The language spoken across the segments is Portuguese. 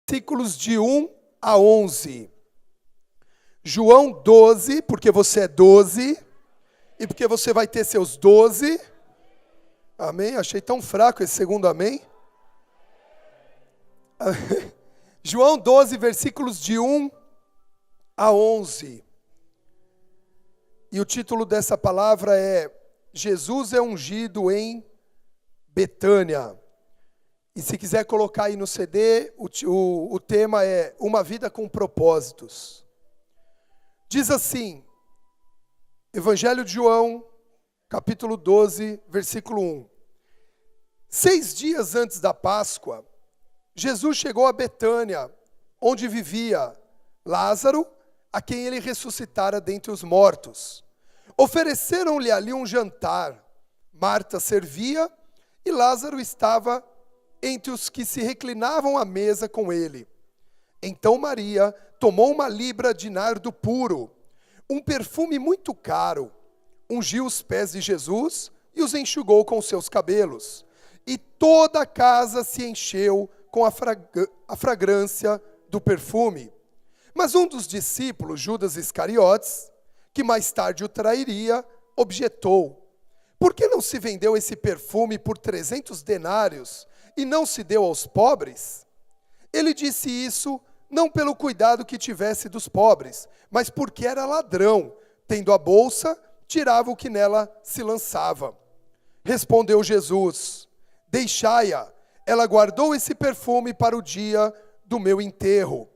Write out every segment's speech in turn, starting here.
versículos de 1 a 11. João 12, porque você é 12, e porque você vai ter seus 12. Amém? Achei tão fraco esse segundo amém. João 12, versículos de 1 a 11. E o título dessa palavra é Jesus é ungido em Betânia. E se quiser colocar aí no CD, o tema é Uma Vida com Propósitos. Diz assim, Evangelho de João, capítulo 12, versículo 1. 6 dias antes da Páscoa, Jesus chegou a Betânia, onde vivia Lázaro, a quem ele ressuscitara dentre os mortos. Ofereceram-lhe ali um jantar. Marta servia e Lázaro estava entre os que se reclinavam à mesa com ele. Então Maria tomou uma libra de nardo puro, um perfume muito caro, ungiu os pés de Jesus e os enxugou com seus cabelos. E toda a casa se encheu com a fragrância do perfume. Mas um dos discípulos, Judas Iscariotes, que mais tarde o trairia, objetou: por que não se vendeu esse perfume por 300 denários e não se deu aos pobres? Ele disse isso não pelo cuidado que tivesse dos pobres, mas porque era ladrão. Tendo a bolsa, tirava o que nela se lançava. Respondeu Jesus: deixai-a, ela guardou esse perfume para o dia do meu enterro.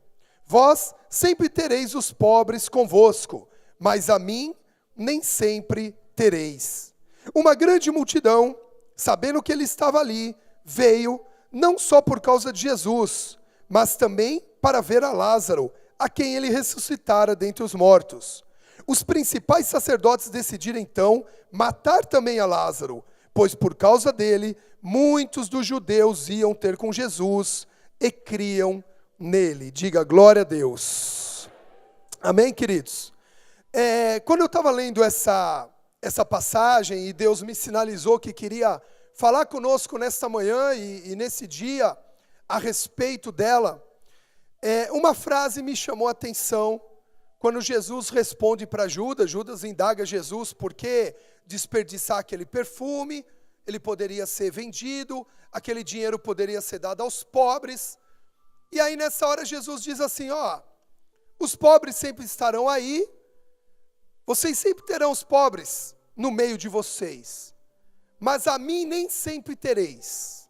Vós sempre tereis os pobres convosco, mas a mim nem sempre tereis. Uma grande multidão, sabendo que ele estava ali, veio, não só por causa de Jesus, mas também para ver a Lázaro, a quem ele ressuscitara dentre os mortos. Os principais sacerdotes decidiram então matar também a Lázaro, pois por causa dele, muitos dos judeus iam ter com Jesus e criam nele. Diga glória a Deus. Amém, queridos? Quando eu estava lendo essa passagem e Deus me sinalizou que queria falar conosco nesta manhã e nesse dia a respeito dela, uma frase me chamou a atenção quando Jesus responde para Judas. Judas indaga Jesus por que desperdiçar aquele perfume, ele poderia ser vendido, aquele dinheiro poderia ser dado aos pobres. E aí nessa hora Jesus diz assim, os pobres sempre estarão aí, vocês sempre terão os pobres no meio de vocês, mas a mim nem sempre tereis.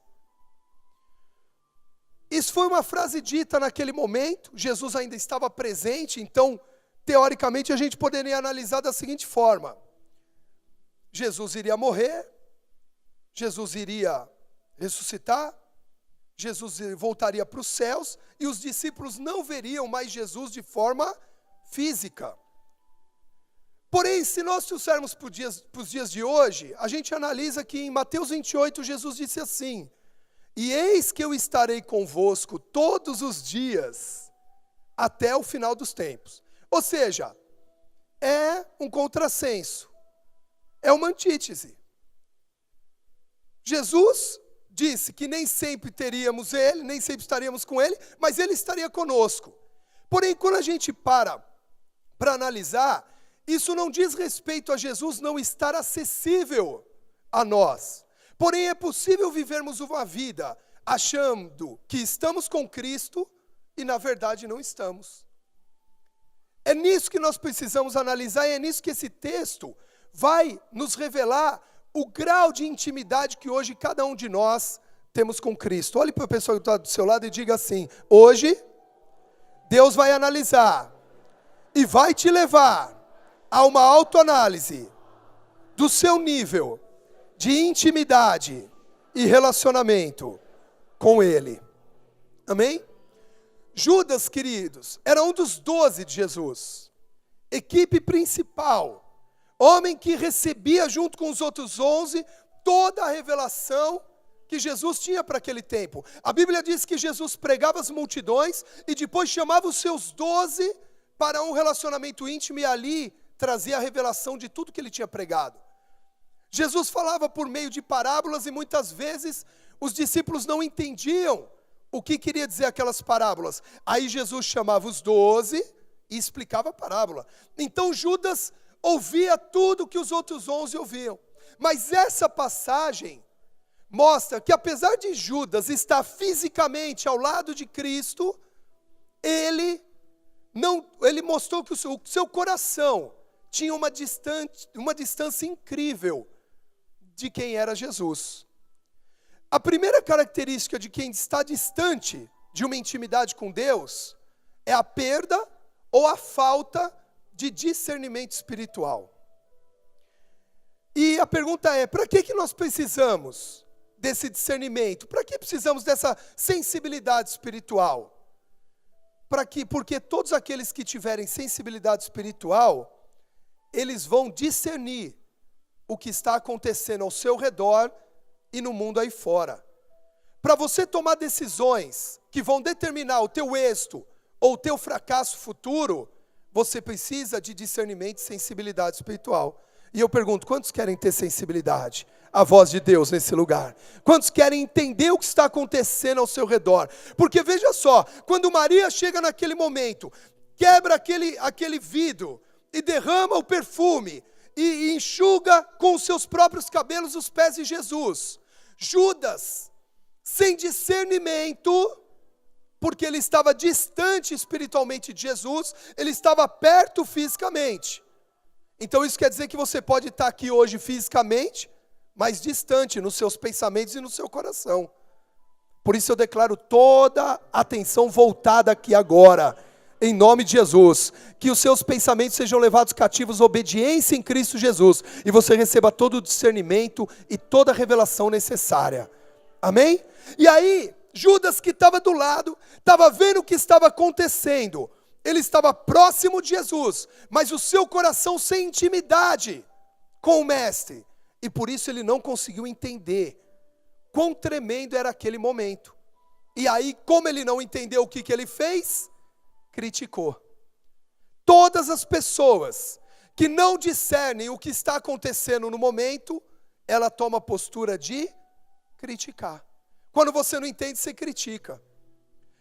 Isso foi uma frase dita naquele momento, Jesus ainda estava presente, então, teoricamente, a gente poderia analisar da seguinte forma: Jesus iria morrer, Jesus iria ressuscitar, Jesus voltaria para os céus, e os discípulos não veriam mais Jesus de forma física. Porém, se nós trouxermos para os dias de hoje, a gente analisa que em Mateus 28, Jesus disse assim: e eis que eu estarei convosco todos os dias, até o final dos tempos. Ou seja, é um contrassenso, é uma antítese. Jesus disse que nem sempre teríamos ele, nem sempre estaríamos com ele, mas ele estaria conosco. Porém, quando a gente para analisar, isso não diz respeito a Jesus não estar acessível a nós. Porém, é possível vivermos uma vida achando que estamos com Cristo e, na verdade, não estamos. É nisso que nós precisamos analisar e é nisso que esse texto vai nos revelar o grau de intimidade que hoje cada um de nós temos com Cristo. Olhe para a pessoa que está do seu lado e diga assim: hoje, Deus vai analisar e vai te levar a uma autoanálise do seu nível de intimidade e relacionamento com Ele. Amém? Judas, queridos, era um dos 12 de Jesus. Equipe principal. Homem que recebia junto com os outros 11 toda a revelação que Jesus tinha para aquele tempo. A Bíblia diz que Jesus pregava as multidões e depois chamava os seus 12 para um relacionamento íntimo e ali trazia a revelação de tudo que ele tinha pregado. Jesus falava por meio de parábolas e muitas vezes os discípulos não entendiam o que queria dizer aquelas parábolas. Aí Jesus chamava os 12 e explicava a parábola. Então Judas ouvia tudo que os outros 11 ouviam. Mas essa passagem mostra que apesar de Judas estar fisicamente ao lado de Cristo, ele mostrou que o seu coração tinha uma distância incrível de quem era Jesus. A primeira característica de quem está distante de uma intimidade com Deus é a perda ou a falta de discernimento espiritual. E a pergunta é, para que nós precisamos desse discernimento? Para que precisamos dessa sensibilidade espiritual? Porque todos aqueles que tiverem sensibilidade espiritual, eles vão discernir o que está acontecendo ao seu redor e no mundo aí fora. Para você tomar decisões que vão determinar o teu êxito ou o teu fracasso futuro, você precisa de discernimento e sensibilidade espiritual. E eu pergunto, quantos querem ter sensibilidade à voz de Deus nesse lugar? Quantos querem entender o que está acontecendo ao seu redor? Porque veja só, quando Maria chega naquele momento, quebra aquele vidro e derrama o perfume e enxuga com os seus próprios cabelos os pés de Jesus. Judas, sem discernimento, porque ele estava distante espiritualmente de Jesus, ele estava perto fisicamente. Então isso quer dizer que você pode estar aqui hoje fisicamente, mas distante nos seus pensamentos e no seu coração. Por isso eu declaro toda a atenção voltada aqui agora, em nome de Jesus, que os seus pensamentos sejam levados cativos à obediência em Cristo Jesus, e você receba todo o discernimento e toda a revelação necessária. Amém? E aí, Judas, que estava do lado, estava vendo o que estava acontecendo. Ele estava próximo de Jesus, mas o seu coração sem intimidade com o mestre. E por isso ele não conseguiu entender quão tremendo era aquele momento. E aí, como ele não entendeu o que ele fez, criticou. Todas as pessoas que não discernem o que está acontecendo no momento, ela toma a postura de criticar. Quando você não entende, você critica.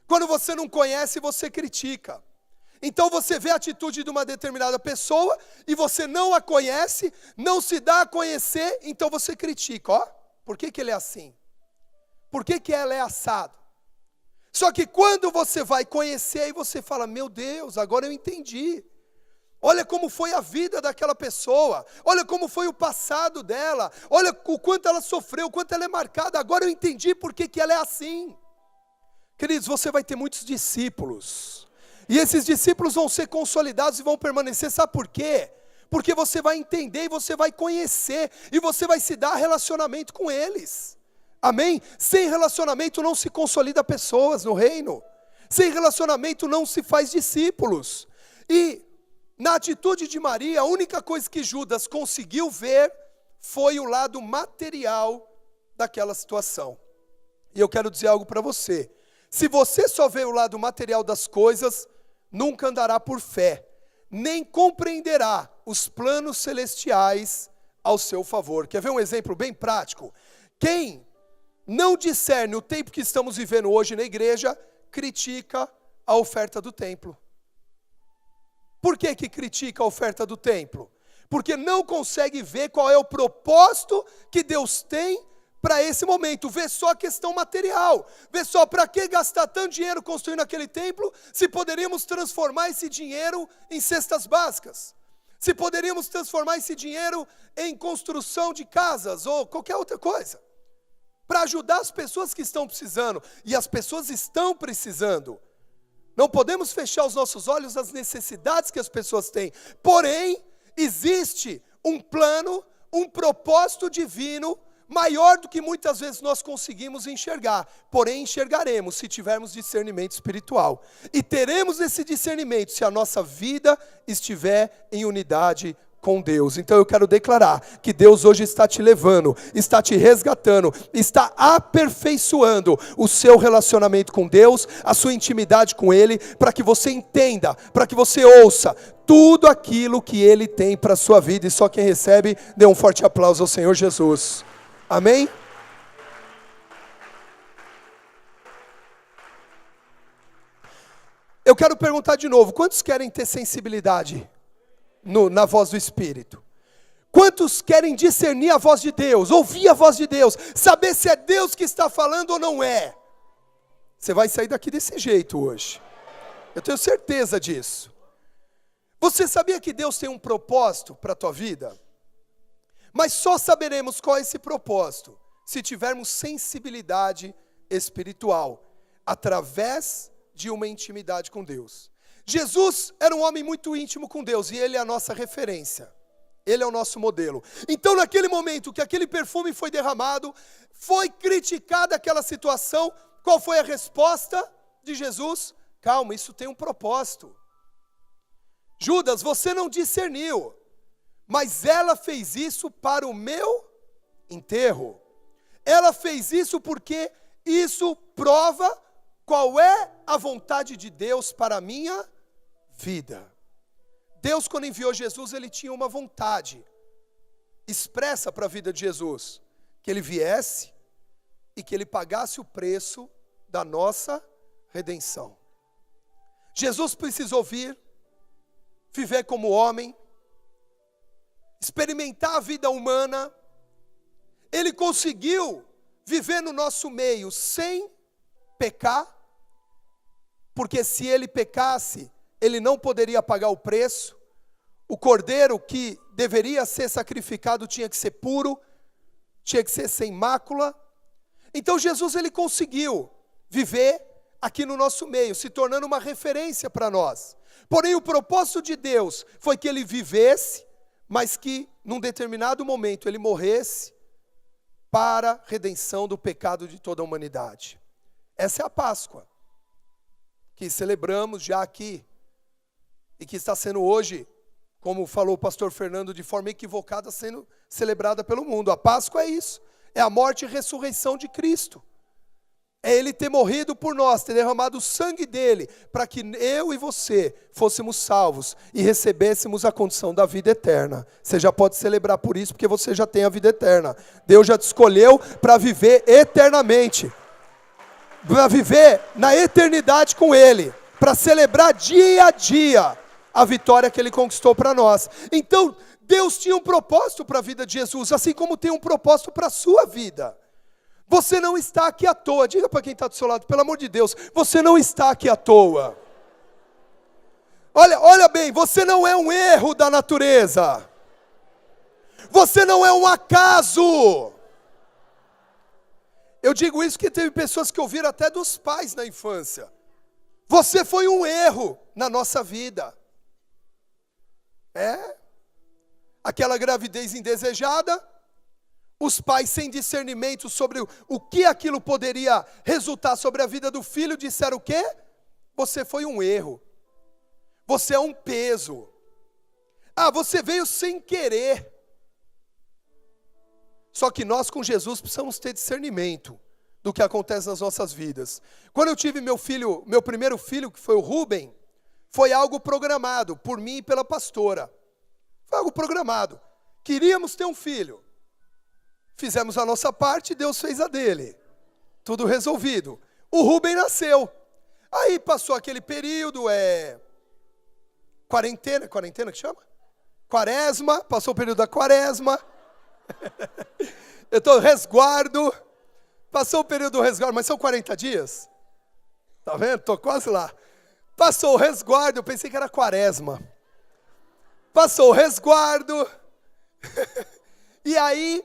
Quando você não conhece, você critica. Então você vê a atitude de uma determinada pessoa e você não a conhece, não se dá a conhecer, então você critica. Ó, por que ele é assim? Por que ela é assado? Só que quando você vai conhecer, aí você fala, meu Deus, agora eu entendi. Olha como foi a vida daquela pessoa, olha como foi o passado dela, olha o quanto ela sofreu, o quanto ela é marcada, agora eu entendi por que ela é assim. Queridos, você vai ter muitos discípulos, e esses discípulos vão ser consolidados e vão permanecer, sabe por quê? Porque você vai entender e você vai conhecer, e você vai se dar relacionamento com eles. Amém? Sem relacionamento não se consolida pessoas no reino, sem relacionamento não se faz discípulos. E na atitude de Maria, a única coisa que Judas conseguiu ver foi o lado material daquela situação. E eu quero dizer algo para você. Se você só vê o lado material das coisas, nunca andará por fé, nem compreenderá os planos celestiais ao seu favor. Quer ver um exemplo bem prático? Quem não discerne o tempo que estamos vivendo hoje na igreja, critica a oferta do templo. Por que critica a oferta do templo? Porque não consegue ver qual é o propósito que Deus tem para esse momento. Vê só a questão material. Vê só, para que gastar tanto dinheiro construindo aquele templo, se poderíamos transformar esse dinheiro em cestas básicas? Se poderíamos transformar esse dinheiro em construção de casas ou qualquer outra coisa? Para ajudar as pessoas que estão precisando. E as pessoas estão precisando. Não podemos fechar os nossos olhos às necessidades que as pessoas têm. Porém, existe um plano, um propósito divino maior do que muitas vezes nós conseguimos enxergar. Porém, enxergaremos se tivermos discernimento espiritual. E teremos esse discernimento se a nossa vida estiver em unidade com Deus. Então eu quero declarar que Deus hoje está te levando, está te resgatando, está aperfeiçoando o seu relacionamento com Deus, a sua intimidade com Ele, para que você entenda, para que você ouça tudo aquilo que Ele tem para a sua vida. E só quem recebe, dê um forte aplauso ao Senhor Jesus. Amém? Eu quero perguntar de novo, quantos querem ter sensibilidade na voz do Espírito? Quantos querem discernir a voz de Deus, ouvir a voz de Deus, saber se é Deus que está falando ou não é? Você vai sair daqui desse jeito hoje. Eu tenho certeza disso. Você sabia que Deus tem um propósito para a tua vida? Mas só saberemos qual é esse propósito se tivermos sensibilidade espiritual, através de uma intimidade com Deus. Jesus era um homem muito íntimo com Deus, e Ele é a nossa referência. Ele é o nosso modelo. Então, naquele momento que aquele perfume foi derramado, foi criticada aquela situação, qual foi a resposta de Jesus? Calma, isso tem um propósito. Judas, você não discerniu, mas ela fez isso para o meu enterro. Ela fez isso porque isso prova qual é a vontade de Deus para a minha vida. Deus, quando enviou Jesus, Ele tinha uma vontade expressa para a vida de Jesus, que Ele viesse e que Ele pagasse o preço da nossa redenção. Jesus precisou vir, viver como homem, experimentar a vida humana. Ele conseguiu viver no nosso meio sem pecar, porque se Ele pecasse, Ele não poderia pagar o preço. O cordeiro que deveria ser sacrificado tinha que ser puro, tinha que ser sem mácula. Então Jesus, Ele conseguiu viver aqui no nosso meio, se tornando uma referência para nós. Porém, o propósito de Deus foi que Ele vivesse, mas que num determinado momento Ele morresse para a redenção do pecado de toda a humanidade. Essa é a Páscoa, que celebramos já aqui, e que está sendo hoje, como falou o pastor Fernando, de forma equivocada, sendo celebrada pelo mundo. A Páscoa é isso, é a morte e ressurreição de Cristo. É Ele ter morrido por nós, ter derramado o sangue dEle, para que eu e você fôssemos salvos e recebêssemos a condição da vida eterna. Você já pode celebrar por isso, porque você já tem a vida eterna. Deus já te escolheu para viver eternamente, para viver na eternidade com Ele, para celebrar dia a dia a vitória que Ele conquistou para nós. Então, Deus tinha um propósito para a vida de Jesus, assim como tem um propósito para a sua vida. Você não está aqui à toa. Diga para quem está do seu lado, pelo amor de Deus, você não está aqui à toa. Olha bem, você não é um erro da natureza. Você não é um acaso. Eu digo isso porque teve pessoas que ouviram até dos pais na infância. Você foi um erro na nossa vida. Aquela gravidez indesejada, os pais sem discernimento sobre o que aquilo poderia resultar sobre a vida do filho, disseram o quê? Você foi um erro. Você é um peso. Você veio sem querer. Só que nós com Jesus precisamos ter discernimento do que acontece nas nossas vidas. Quando eu tive meu primeiro filho, que foi o Rubem, foi algo programado por mim e pela pastora. Foi algo programado. Queríamos ter um filho. Fizemos a nossa parte e Deus fez a dele. Tudo resolvido. O Rubem nasceu. Aí passou aquele período, quarentena que chama? Quaresma, passou o período da quaresma. Eu estou resguardo. Passou o período do resguardo, mas são 40 dias. Tá vendo? Estou quase lá. Passou o resguardo, eu pensei que era quaresma. Passou o resguardo. E aí,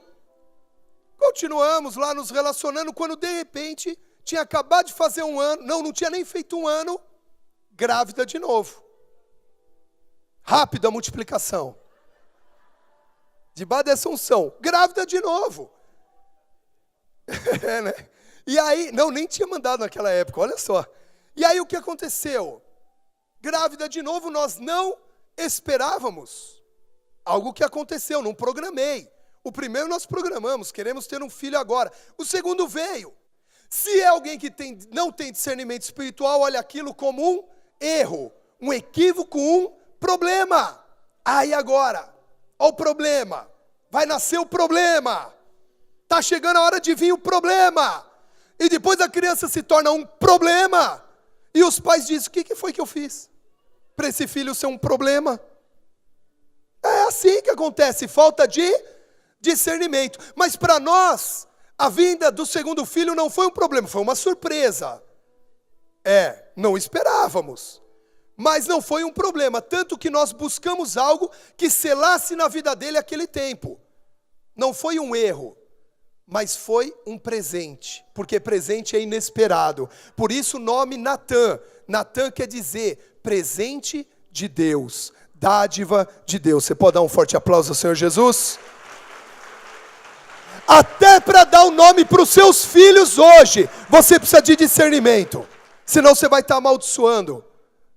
continuamos lá nos relacionando, quando de repente, tinha acabado de fazer um ano, não tinha nem feito um ano, grávida de novo. Rápida multiplicação. Debaixo dessa unção, grávida de novo. Né? E aí, nem tinha mandado naquela época, olha só. E aí o que aconteceu? Grávida de novo, nós não esperávamos. Algo que aconteceu, não programei. O primeiro nós programamos, queremos ter um filho agora. O segundo veio. Se é alguém que não tem discernimento espiritual, olha aquilo como um erro, um equívoco, um problema. Aí agora, olha o problema. Vai nascer o problema. Está chegando a hora de vir o problema. E depois a criança se torna um problema. E os pais dizem, o que foi que eu fiz? Para esse filho ser um problema? É assim que acontece, falta de discernimento. Mas para nós, a vinda do segundo filho não foi um problema, foi uma surpresa. Não esperávamos. Mas não foi um problema, tanto que nós buscamos algo que selasse na vida dele aquele tempo. Não foi um erro, mas foi um presente, porque presente é inesperado. Por isso o nome Natã. Natã quer dizer presente de Deus, dádiva de Deus. Você pode dar um forte aplauso ao Senhor Jesus? Até para dar o nome para os seus filhos hoje, você precisa de discernimento. Senão você vai estar amaldiçoando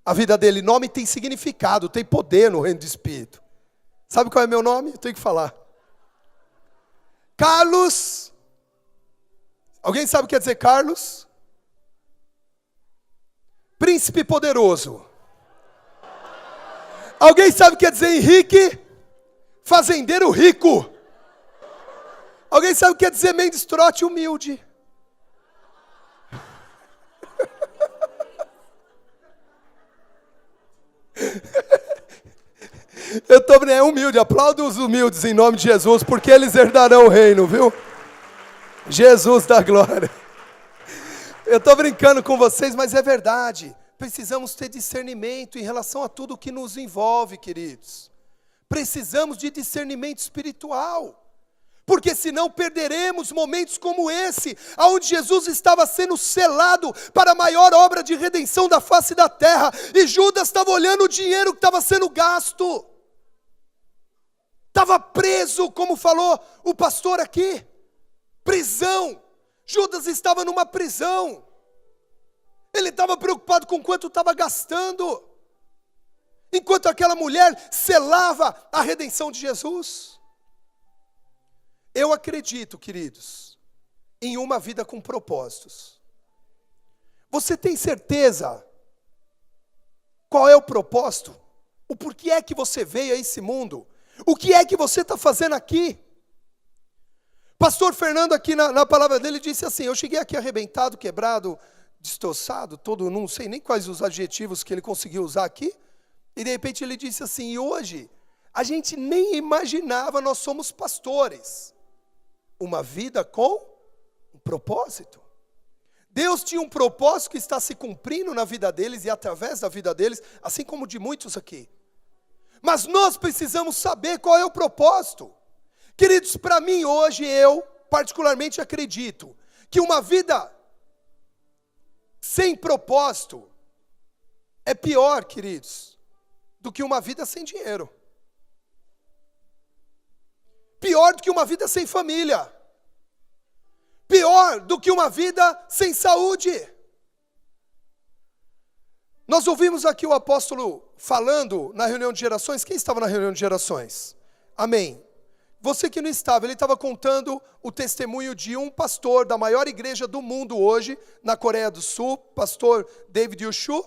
a vida dele. Nome tem significado, tem poder no reino do Espírito. Sabe qual é meu nome? Eu tenho que falar. Carlos. Alguém sabe o que quer dizer Carlos? Príncipe poderoso. Alguém sabe o que quer dizer Henrique? Fazendeiro rico. Alguém sabe o que quer dizer Mendes Trote humilde? Eu estou humilde, aplaudo os humildes em nome de Jesus, porque eles herdarão o reino, viu? Jesus da glória. Eu estou brincando com vocês, mas é verdade. Precisamos ter discernimento em relação a tudo que nos envolve, queridos. Precisamos de discernimento espiritual. Porque senão perderemos momentos como esse, onde Jesus estava sendo selado para a maior obra de redenção da face da terra, e Judas estava olhando o dinheiro que estava sendo gasto. Estava preso, como falou o pastor aqui. Prisão. Judas estava numa prisão. Ele estava preocupado com quanto estava gastando. Enquanto aquela mulher selava a redenção de Jesus. Eu acredito, queridos, em uma vida com propósitos. Você tem certeza qual é o propósito? O porquê é que você veio a esse mundo? O que é que você está fazendo aqui? Pastor Fernando aqui na palavra dele disse assim, eu cheguei aqui arrebentado, quebrado, destroçado, todo, não sei nem quais os adjetivos que ele conseguiu usar aqui, e de repente ele disse assim, e hoje a gente nem imaginava, nós somos pastores. Uma vida com um propósito. Deus tinha um propósito que está se cumprindo na vida deles e através da vida deles, assim como de muitos aqui. Mas nós precisamos saber qual é o propósito. Queridos, para mim hoje, eu particularmente acredito que uma vida sem propósito é pior, queridos, do que uma vida sem dinheiro. Pior do que uma vida sem família. Pior do que uma vida sem saúde. Nós ouvimos aqui o apóstolo falando na reunião de gerações. Quem estava na reunião de gerações? Amém. Você que não estava, ele estava contando o testemunho de um pastor da maior igreja do mundo hoje, na Coreia do Sul, pastor David Yushu,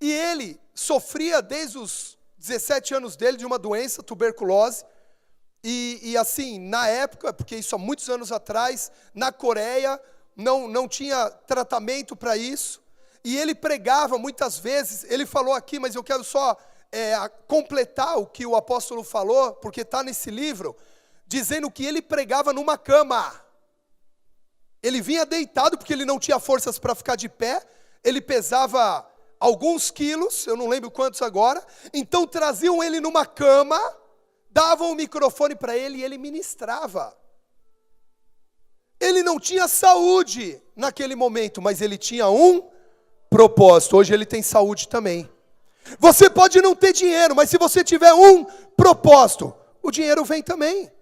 e ele sofria desde os 17 anos dele de uma doença, tuberculose, e assim, na época, porque isso há muitos anos atrás, na Coreia, não tinha tratamento para isso, e ele pregava muitas vezes, ele falou aqui, mas eu quero só completar o que o apóstolo falou, porque está nesse livro, dizendo que ele pregava numa cama. Ele vinha deitado, porque ele não tinha forças para ficar de pé, ele pesava alguns quilos, eu não lembro quantos agora, então traziam ele numa cama, davam o microfone para ele e ele ministrava. Ele não tinha saúde naquele momento, mas ele tinha um propósito. Hoje ele tem saúde também. Você pode não ter dinheiro, mas se você tiver um propósito, o dinheiro vem também.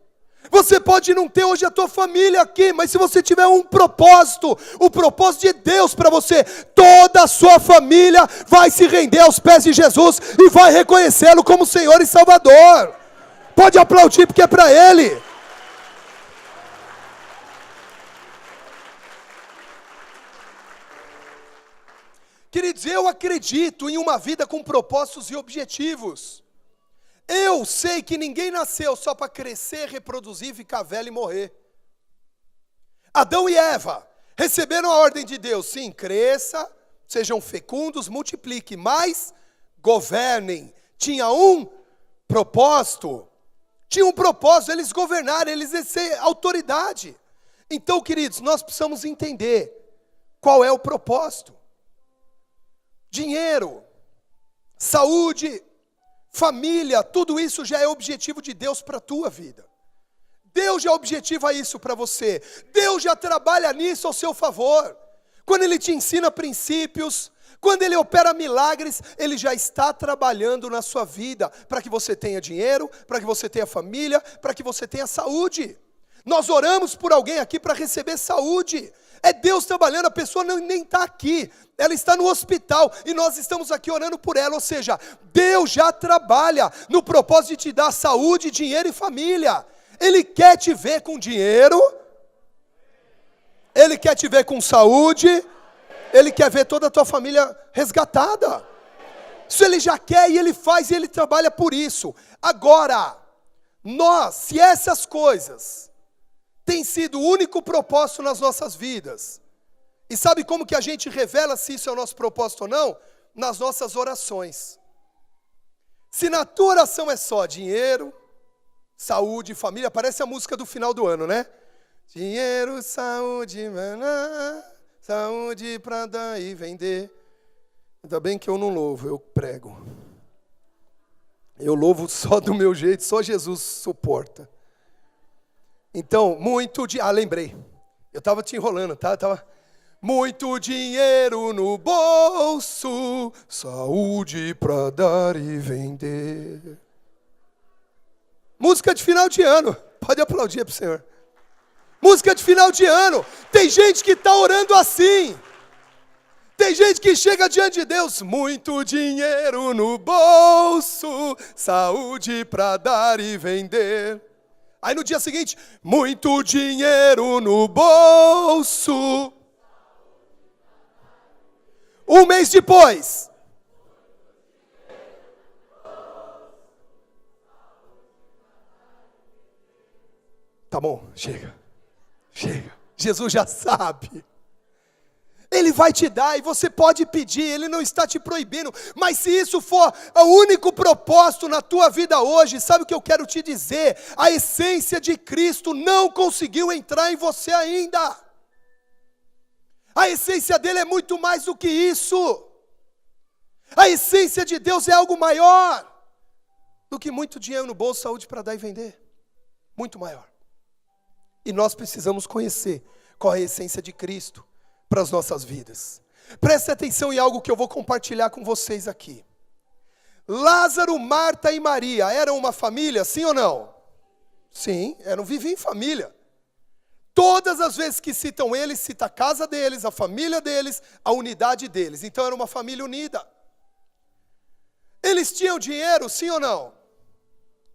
Você pode não ter hoje a tua família aqui, mas se você tiver um propósito, o propósito de Deus para você, toda a sua família vai se render aos pés de Jesus e vai reconhecê-lo como Senhor e Salvador. Pode aplaudir porque é para Ele. Queridos, eu acredito em uma vida com propósitos e objetivos. Eu sei que ninguém nasceu só para crescer, reproduzir, ficar velho e morrer. Adão e Eva receberam a ordem de Deus, sim, cresça, sejam fecundos, multipliquem, mas governem. Tinha um propósito. Tinha um propósito, eles governarem, eles exercerem autoridade. Então, queridos, nós precisamos entender qual é o propósito. Dinheiro, saúde, família, tudo isso já é objetivo de Deus para a tua vida. Deus já objetiva isso para você. Deus já trabalha nisso ao seu favor. Quando Ele te ensina princípios, quando Ele opera milagres, Ele já está trabalhando na sua vida para que você tenha dinheiro, para que você tenha família, para que você tenha saúde. Nós oramos por alguém aqui para receber saúde. É Deus trabalhando, a pessoa nem está aqui, ela está no hospital e nós estamos aqui orando por ela. Ou seja, Deus já trabalha no propósito de te dar saúde, dinheiro e família. Ele quer te ver com dinheiro, Ele quer te ver com saúde, Ele quer ver toda a tua família resgatada. Isso Ele já quer e Ele faz e Ele trabalha por isso. Agora, se essas coisas têm sido o único propósito nas nossas vidas, e sabe como que a gente revela se isso é o nosso propósito ou não? Nas nossas orações. Se na tua oração é só dinheiro, saúde, família, parece a música do final do ano, né? Dinheiro, saúde, maná, saúde pra dar e vender. Ainda bem que eu não louvo, eu prego. Eu louvo só do meu jeito, só Jesus suporta. Então, lembrei. Eu estava te enrolando, tá? Muito dinheiro no bolso, saúde pra dar e vender. Música de final de ano. Pode aplaudir para o Senhor. Música de final de ano. Tem gente que está orando assim. Tem gente que chega diante de Deus. Muito dinheiro no bolso, saúde para dar e vender. Aí no dia seguinte, muito dinheiro no bolso. Um mês depois. Tá bom, chega. Jesus já sabe. Ele vai te dar e você pode pedir, Ele não está te proibindo. Mas se isso for o único propósito na tua vida hoje, sabe o que eu quero te dizer? A essência de Cristo não conseguiu entrar em você ainda. A essência dele é muito mais do que isso. A essência de Deus é algo maior do que muito dinheiro no bolso, saúde para dar e vender. Muito maior. E nós precisamos conhecer qual é a essência de Cristo para as nossas vidas. Preste atenção em algo que eu vou compartilhar com vocês aqui. Lázaro, Marta e Maria eram uma família, sim ou não? Sim, viviam em família. Todas as vezes que citam eles, cita a casa deles, a família deles, a unidade deles. Então era uma família unida. Eles tinham dinheiro, sim ou não?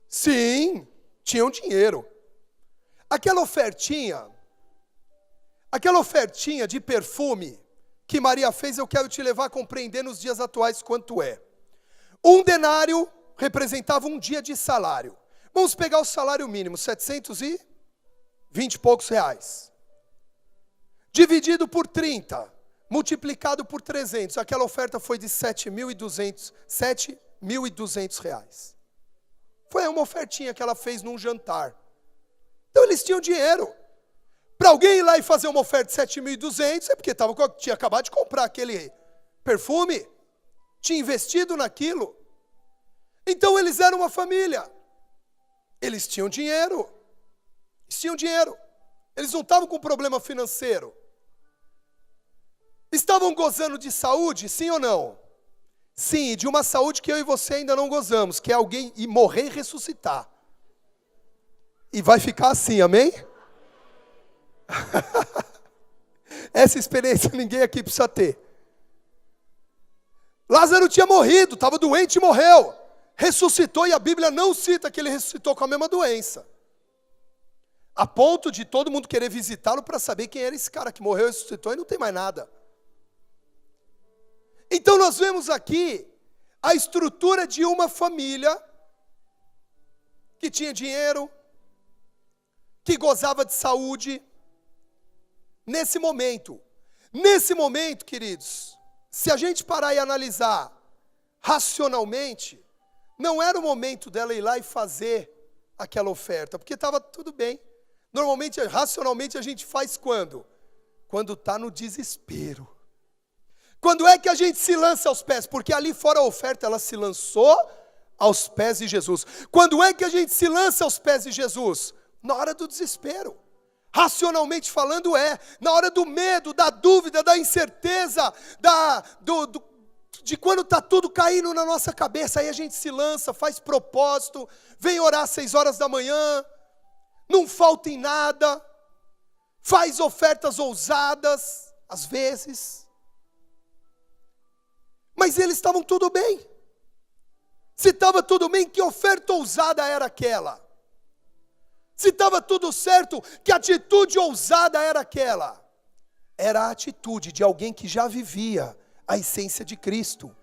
Sim, tinham dinheiro. Aquela ofertinha de perfume que Maria fez, eu quero te levar a compreender nos dias atuais quanto é. 1 denário representava um dia de salário. Vamos pegar o salário mínimo, 720 e poucos reais. Dividido por 30, multiplicado por 300. Aquela oferta foi de 7.200 reais. Foi uma ofertinha que ela fez num jantar. Então eles tinham dinheiro. Para alguém ir lá e fazer uma oferta de 7.200, é porque tinha acabado de comprar aquele perfume, tinha investido naquilo. Então eles eram uma família. Eles tinham dinheiro. Eles não estavam com problema financeiro. Estavam gozando de saúde, sim ou não? Sim, de uma saúde que eu e você ainda não gozamos, que é alguém ir morrer e ressuscitar. E vai ficar assim, amém? Essa experiência ninguém aqui precisa ter. Lázaro tinha morrido, estava doente e morreu. Ressuscitou e a Bíblia não cita que ele ressuscitou com a mesma doença. A ponto de todo mundo querer visitá-lo para saber quem era esse cara que morreu e ressuscitou e não tem mais nada. Então nós vemos aqui a estrutura de uma família que tinha dinheiro, que gozava de saúde. Nesse momento, queridos, se a gente parar e analisar racionalmente, não era o momento dela ir lá e fazer aquela oferta, porque estava tudo bem. Normalmente, racionalmente, a gente faz quando? Quando está no desespero. Quando é que a gente se lança aos pés? Porque ali fora a oferta, ela se lançou aos pés de Jesus. Quando é que a gente se lança aos pés de Jesus? Na hora do desespero. Racionalmente falando na hora do medo, da dúvida, da incerteza, de quando está tudo caindo na nossa cabeça, aí a gente se lança, faz propósito, vem orar às 6 horas da manhã, não falta em nada, faz ofertas ousadas, às vezes. Mas eles estavam tudo bem. Se estava tudo bem, que oferta ousada era aquela? Se estava tudo certo, que atitude ousada era aquela? Era a atitude de alguém que já vivia a essência de Cristo,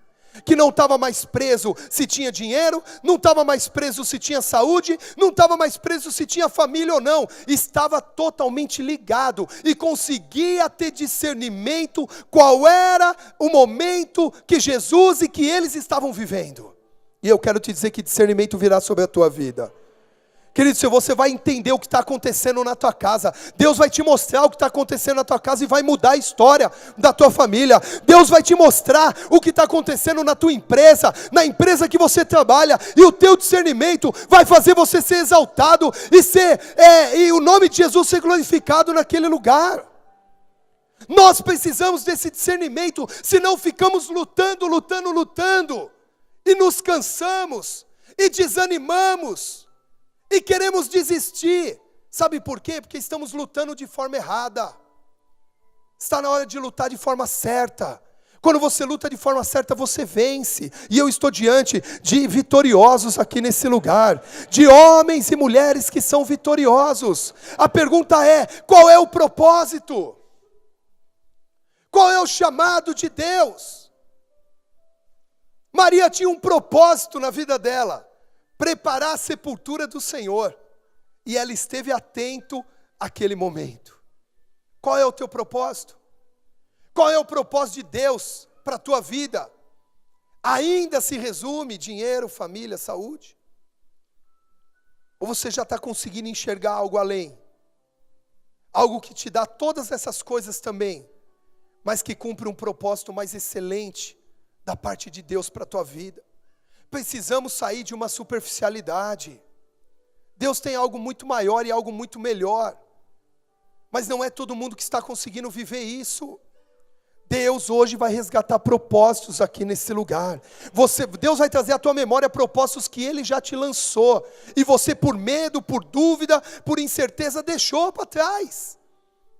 que não estava mais preso se tinha dinheiro, não estava mais preso se tinha saúde, não estava mais preso se tinha família ou não, estava totalmente ligado e conseguia ter discernimento qual era o momento que Jesus e que eles estavam vivendo. E eu quero te dizer que discernimento virá sobre a tua vida. Querido, se você vai entender o que está acontecendo na tua casa, Deus vai te mostrar o que está acontecendo na tua casa e vai mudar a história da tua família. Deus vai te mostrar o que está acontecendo na tua empresa, na empresa que você trabalha, e o teu discernimento vai fazer você ser exaltado e o nome de Jesus ser glorificado naquele lugar. Nós precisamos desse discernimento, senão ficamos lutando, e nos cansamos, e desanimamos, e queremos desistir. Sabe por quê? Porque estamos lutando de forma errada. Está na hora de lutar de forma certa. Quando você luta de forma certa, você vence. E eu estou diante de vitoriosos aqui nesse lugar. De homens e mulheres que são vitoriosos. A pergunta é, qual é o propósito? Qual é o chamado de Deus? Maria tinha um propósito na vida dela. Preparar a sepultura do Senhor, e ela esteve atento àquele momento. Qual é o teu propósito? Qual é o propósito de Deus para a tua vida? Ainda se resume dinheiro, família, saúde? Ou você já está conseguindo enxergar algo além? Algo que te dá todas essas coisas também, mas que cumpre um propósito mais excelente da parte de Deus para a tua vida. Precisamos sair de uma superficialidade. Deus tem algo muito maior e algo muito melhor. Mas não é todo mundo que está conseguindo viver isso. Deus hoje vai resgatar propósitos aqui nesse lugar. Deus vai trazer à tua memória propósitos que Ele já te lançou. E você, por medo, por dúvida, por incerteza, deixou para trás.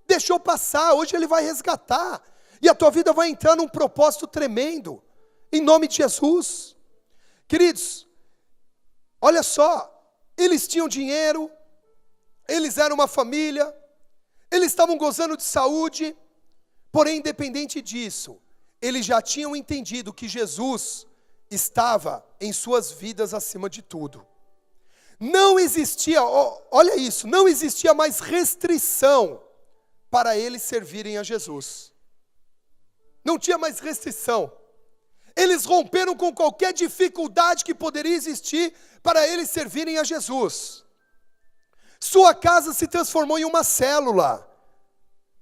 Deixou passar. Hoje Ele vai resgatar. E a tua vida vai entrar num propósito tremendo. Em nome de Jesus. Queridos, olha só, eles tinham dinheiro, eles eram uma família, eles estavam gozando de saúde, porém, independente disso, eles já tinham entendido que Jesus estava em suas vidas acima de tudo. Não existia, olha isso, não existia mais restrição para eles servirem a Jesus. Não tinha mais restrição. Eles romperam com qualquer dificuldade que poderia existir para eles servirem a Jesus. Sua casa se transformou em uma célula.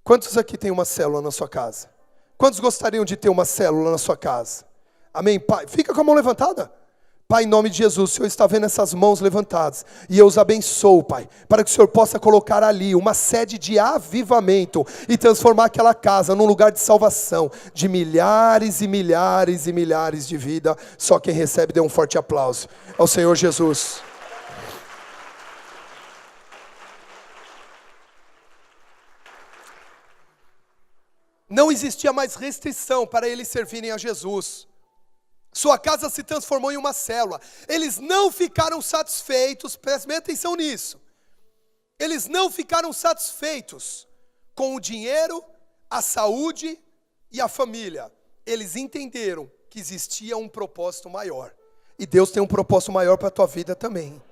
Quantos aqui tem uma célula na sua casa? Quantos gostariam de ter uma célula na sua casa? Amém? Pai, fica com a mão levantada. Pai, em nome de Jesus, o Senhor está vendo essas mãos levantadas, e eu os abençoo, Pai, para que o Senhor possa colocar ali uma sede de avivamento, e transformar aquela casa num lugar de salvação, de milhares e milhares e milhares de vidas. Só quem recebe dê um forte aplauso ao Senhor Jesus. Não existia mais restrição para eles servirem a Jesus. Sua casa se transformou em uma célula. Eles não ficaram satisfeitos, prestem atenção nisso. Eles não ficaram satisfeitos com o dinheiro, a saúde e a família. Eles entenderam que existia um propósito maior. E Deus tem um propósito maior para a tua vida também.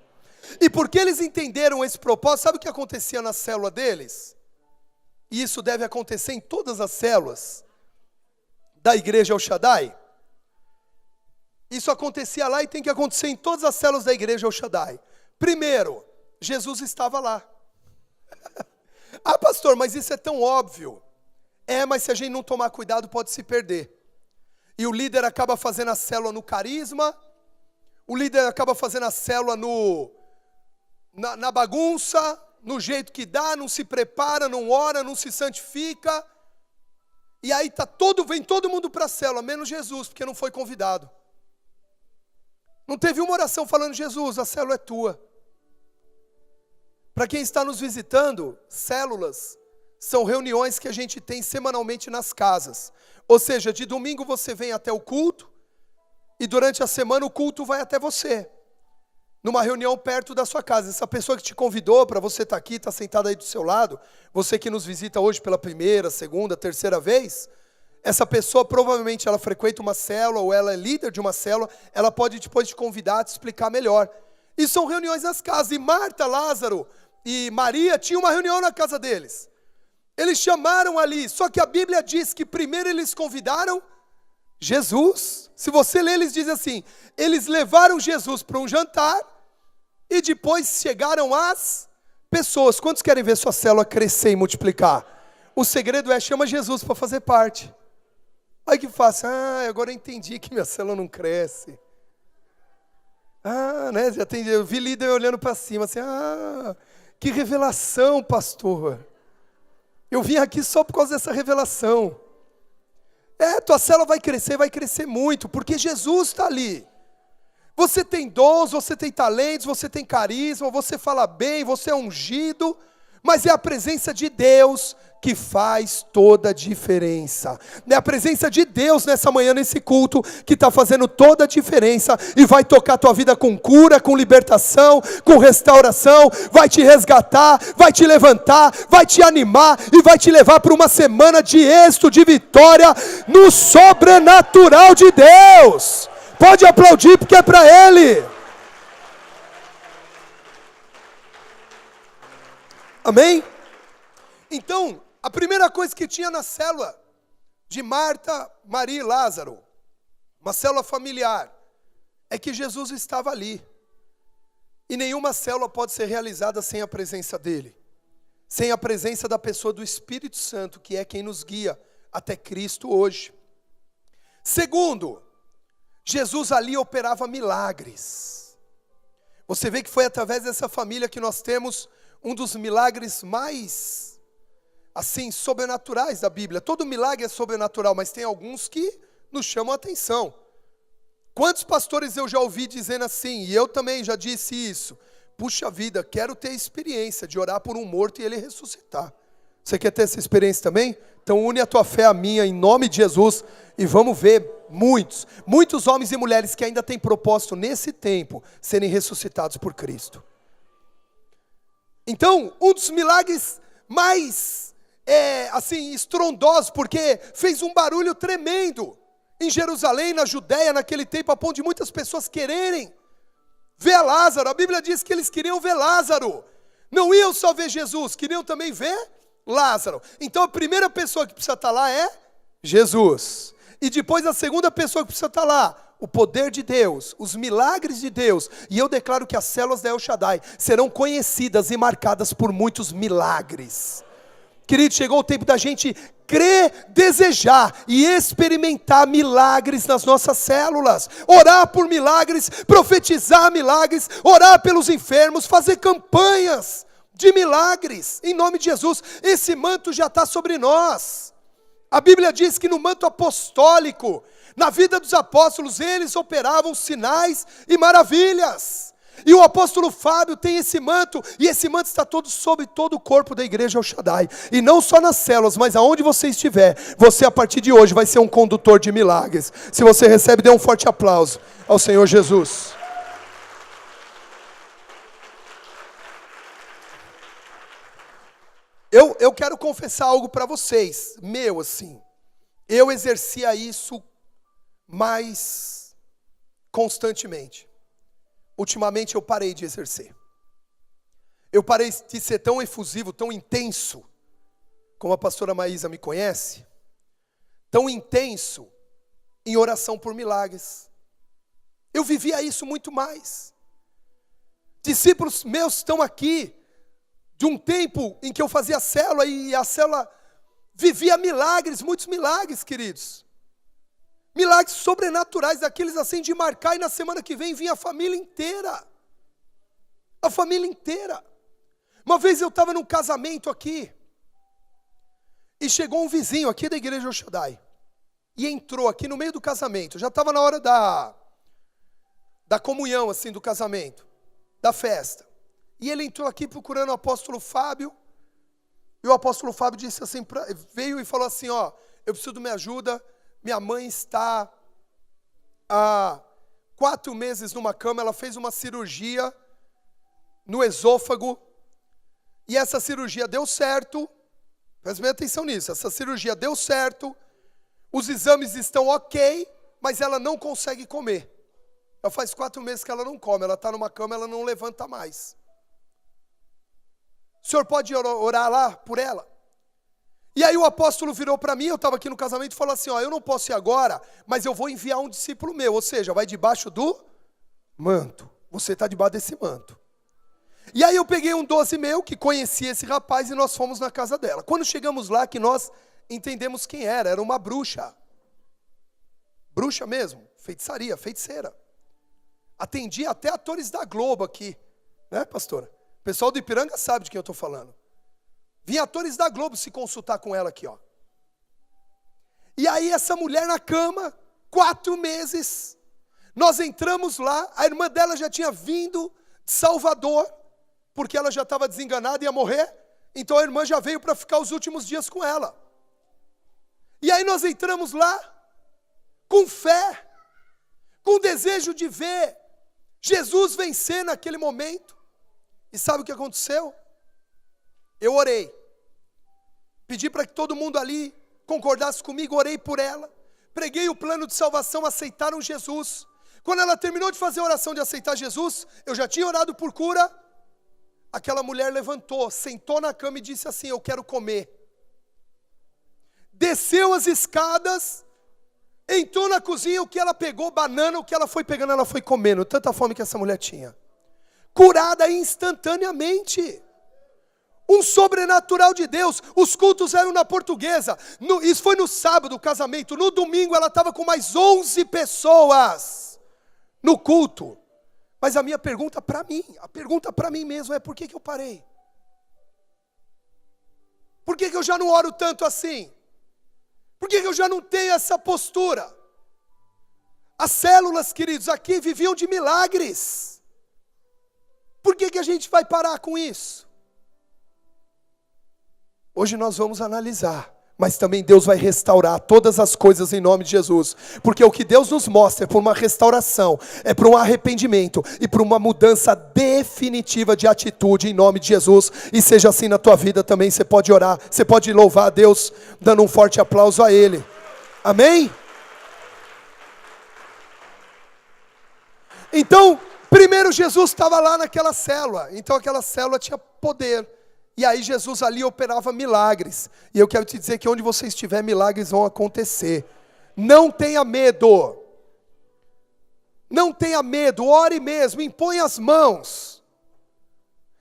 E porque eles entenderam esse propósito, sabe o que acontecia na célula deles? E isso deve acontecer em todas as células. da igreja El Shaddai? Isso acontecia lá e tem que acontecer em todas as células da igreja El Shaddai. Primeiro, Jesus estava lá. Ah, pastor, mas isso é tão óbvio. Mas se a gente não tomar cuidado, pode se perder. E o líder acaba fazendo a célula no carisma, o líder acaba fazendo a célula na bagunça, no jeito que dá, não se prepara, não ora, não se santifica. E aí vem todo mundo para a célula, menos Jesus, porque não foi convidado. Não teve uma oração falando, Jesus, a célula é tua. Para quem está nos visitando, células são reuniões que a gente tem semanalmente nas casas. Ou seja, de domingo você vem até o culto, e durante a semana o culto vai até você. Numa reunião perto da sua casa. Essa pessoa que te convidou para você estar aqui, está sentada aí do seu lado, você que nos visita hoje pela primeira, segunda, terceira vez, essa pessoa provavelmente ela frequenta uma célula, ou ela é líder de uma célula, ela pode depois te convidar, te explicar melhor. E são reuniões nas casas, e Marta, Lázaro e Maria tinham uma reunião na casa deles. Eles chamaram ali, só que a Bíblia diz que primeiro eles convidaram Jesus. Se você ler, eles dizem assim, eles levaram Jesus para um jantar, e depois chegaram as pessoas. Quantos querem ver sua célula crescer e multiplicar? O segredo é, chama Jesus para fazer parte. Olha que fácil, agora eu entendi que minha célula não cresce. Né? Eu vi líder olhando para cima, assim, que revelação, pastor. Eu vim aqui só por causa dessa revelação. Tua célula vai crescer muito, porque Jesus está ali. Você tem dons, você tem talentos, você tem carisma, você fala bem, você é ungido, mas é a presença de Deus que faz toda a diferença. É a presença de Deus nessa manhã, nesse culto, que está fazendo toda a diferença, e vai tocar a tua vida com cura, com libertação, com restauração, vai te resgatar, vai te levantar, vai te animar, e vai te levar para uma semana de êxito, de vitória, no sobrenatural de Deus. Pode aplaudir, porque é para Ele. Amém? Então, a primeira coisa que tinha na célula de Marta, Maria e Lázaro, uma célula familiar, é que Jesus estava ali. E nenhuma célula pode ser realizada sem a presença dele. Sem a presença da pessoa do Espírito Santo, que é quem nos guia até Cristo hoje. Segundo, Jesus ali operava milagres. Você vê que foi através dessa família que nós temos um dos milagres mais assim, sobrenaturais da Bíblia. Todo milagre é sobrenatural, mas tem alguns que nos chamam a atenção. Quantos pastores eu já ouvi dizendo assim, e eu também já disse isso, puxa vida, quero ter a experiência de orar por um morto e ele ressuscitar. Você quer ter essa experiência também? Então une a tua fé à minha, em nome de Jesus, e vamos ver muitos homens e mulheres que ainda têm propósito nesse tempo, serem ressuscitados por Cristo. Então, um dos milagres mais assim, estrondoso, porque fez um barulho tremendo em Jerusalém, na Judéia, naquele tempo, a ponto de muitas pessoas quererem ver Lázaro. A Bíblia diz que eles queriam ver Lázaro, não iam só ver Jesus, queriam também ver Lázaro. Então a primeira pessoa que precisa estar lá é Jesus, e depois a segunda pessoa que precisa estar lá, o poder de Deus, os milagres de Deus. E eu declaro que as células da El Shaddai serão conhecidas e marcadas por muitos milagres. Querido, chegou o tempo da gente crer, desejar e experimentar milagres nas nossas células. Orar por milagres, profetizar milagres, orar pelos enfermos, fazer campanhas de milagres. Em nome de Jesus, esse manto já está sobre nós. A Bíblia diz que no manto apostólico, na vida dos apóstolos, eles operavam sinais e maravilhas. E o apóstolo Fábio tem esse manto, e esse manto está todo sobre todo o corpo da igreja El Shaddai. E não só nas células, mas aonde você estiver, você a partir de hoje vai ser um condutor de milagres. Se você recebe, dê um forte aplauso ao Senhor Jesus. Eu quero confessar algo para vocês, assim. Eu exercia isso mais constantemente. Ultimamente eu parei de exercer. Eu parei de ser tão efusivo, tão intenso, como a pastora Maísa me conhece, tão intenso em oração por milagres. Eu vivia isso muito mais. Discípulos meus estão aqui, de um tempo em que eu fazia célula, e a célula vivia milagres, muitos milagres, queridos. Milagres sobrenaturais, daqueles assim de marcar, e na semana que vem vinha a família inteira. A família inteira. Uma vez eu estava num casamento aqui, e chegou um vizinho aqui da igreja El Shaddai, e entrou aqui no meio do casamento, já estava na hora da comunhão, assim, do casamento, da festa. E ele entrou aqui procurando o apóstolo Fábio, e o apóstolo Fábio disse assim, veio e falou assim, ó, eu preciso de minha ajuda, minha mãe está há 4 meses numa cama, ela fez uma cirurgia no esôfago, e essa cirurgia deu certo, preste bem atenção nisso, essa cirurgia deu certo, os exames estão ok, mas ela não consegue comer. Ela faz 4 meses que ela não come, ela está numa cama, ela não levanta mais. O senhor pode orar lá por ela? E aí o apóstolo virou para mim, eu estava aqui no casamento, e falou assim, ó, eu não posso ir agora, mas eu vou enviar um discípulo meu, ou seja, vai debaixo do manto. Você está debaixo desse manto. E aí eu peguei um 12 meu, que conhecia esse rapaz, e nós fomos na casa dela. Quando chegamos lá, que nós entendemos quem era uma bruxa. Bruxa mesmo, feitiçaria, feiticeira. Atendia até atores da Globo aqui, né, pastora? O pessoal do Ipiranga sabe de quem eu estou falando. Vinha atores da Globo se consultar com ela aqui, ó. E aí essa mulher na cama, 4 meses, nós entramos lá, a irmã dela já tinha vindo de Salvador, porque ela já estava desenganada e ia morrer, então a irmã já veio para ficar os últimos dias com ela. E aí nós entramos lá, com fé, com desejo de ver Jesus vencer naquele momento. E sabe o que aconteceu? Eu orei. Pedi para que todo mundo ali concordasse comigo, orei por ela. Preguei o plano de salvação, aceitaram Jesus. Quando ela terminou de fazer a oração de aceitar Jesus, eu já tinha orado por cura. Aquela mulher levantou, sentou na cama e disse assim, eu quero comer. Desceu as escadas, entrou na cozinha, o que ela pegou, banana, o que ela foi pegando, ela foi comendo. Tanta fome que essa mulher tinha. Curada instantaneamente. Um sobrenatural de Deus. Os cultos eram na Portuguesa. Isso foi no sábado, o casamento. No domingo ela estava com mais 11 pessoas no culto. Mas a minha pergunta para mim, a pergunta para mim mesmo é, por que eu parei? Por que eu já não oro tanto assim? Por que eu já não tenho essa postura? As células, queridos, aqui viviam de milagres. Por que a gente vai parar com isso? Hoje nós vamos analisar, mas também Deus vai restaurar todas as coisas em nome de Jesus. Porque o que Deus nos mostra é por uma restauração, é por um arrependimento e por uma mudança definitiva de atitude em nome de Jesus. E seja assim na tua vida também, você pode orar, você pode louvar a Deus, dando um forte aplauso a Ele. Amém? Então, primeiro Jesus estava lá naquela célula, então aquela célula tinha poder. E aí Jesus ali operava milagres. E eu quero te dizer que onde você estiver, milagres vão acontecer. Não tenha medo. Não tenha medo, ore mesmo, impõe as mãos.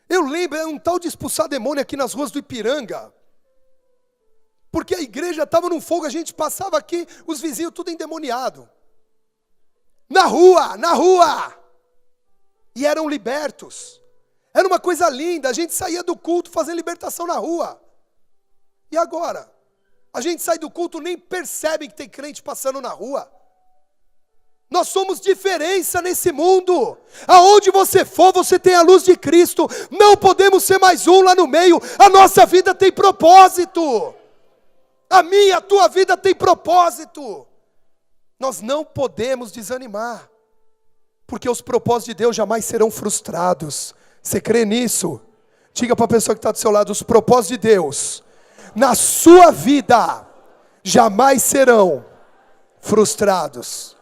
Eu lembro, um tal de expulsar demônio aqui nas ruas do Ipiranga. Porque a igreja estava num fogo, a gente passava aqui, os vizinhos tudo endemoniado. Na rua. E eram libertos. Era uma coisa linda, a gente saía do culto fazendo libertação na rua. E agora? A gente sai do culto, nem percebe que tem crente passando na rua. Nós somos diferença nesse mundo. Aonde você for, você tem a luz de Cristo. Não podemos ser mais um lá no meio. A nossa vida tem propósito. A minha, a tua vida tem propósito. Nós não podemos desanimar. Porque os propósitos de Deus jamais serão frustrados. Você crê nisso? Diga para a pessoa que está do seu lado, os propósitos de Deus na sua vida jamais serão frustrados.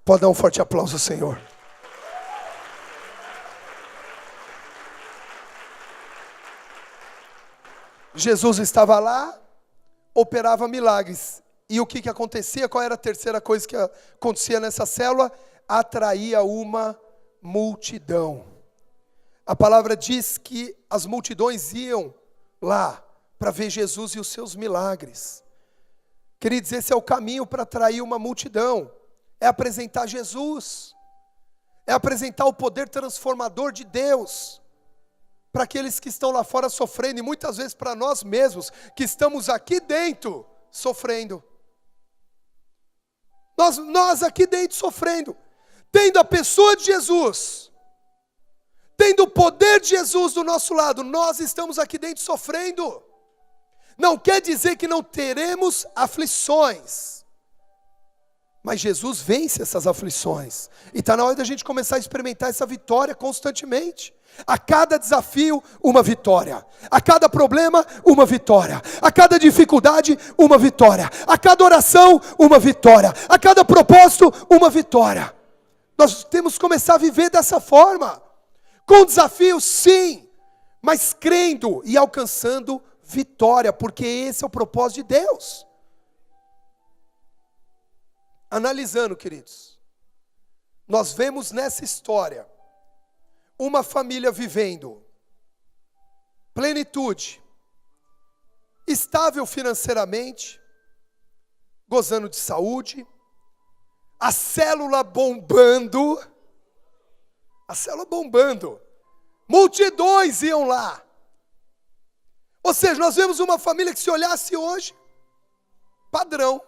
Pode dar um forte aplauso ao Senhor. Jesus estava lá, operava milagres. E o que acontecia? Qual era a terceira coisa que acontecia nessa célula? Atraía uma multidão. A palavra diz que as multidões iam lá para ver Jesus e os seus milagres. Queridos, esse é o caminho para atrair uma multidão. É apresentar Jesus. É apresentar o poder transformador de Deus para aqueles que estão lá fora sofrendo, e muitas vezes para nós mesmos, que estamos aqui dentro sofrendo. Nós aqui dentro sofrendo, tendo a pessoa de Jesus, tendo o poder de Jesus do nosso lado, nós estamos aqui dentro sofrendo. Não quer dizer que não teremos aflições, mas Jesus vence essas aflições, e está na hora da gente começar a experimentar essa vitória constantemente. A cada desafio, uma vitória. A cada problema, uma vitória. A cada dificuldade, uma vitória. A cada oração, uma vitória. A cada propósito, uma vitória. Nós temos que começar a viver dessa forma. Com desafios, sim, mas crendo e alcançando vitória, porque esse é o propósito de Deus. Analisando, queridos, nós vemos nessa história uma família vivendo plenitude, estável financeiramente, gozando de saúde, a célula bombando, multidões iam lá. Ou seja, nós vemos uma família que, se olhasse hoje, padrão,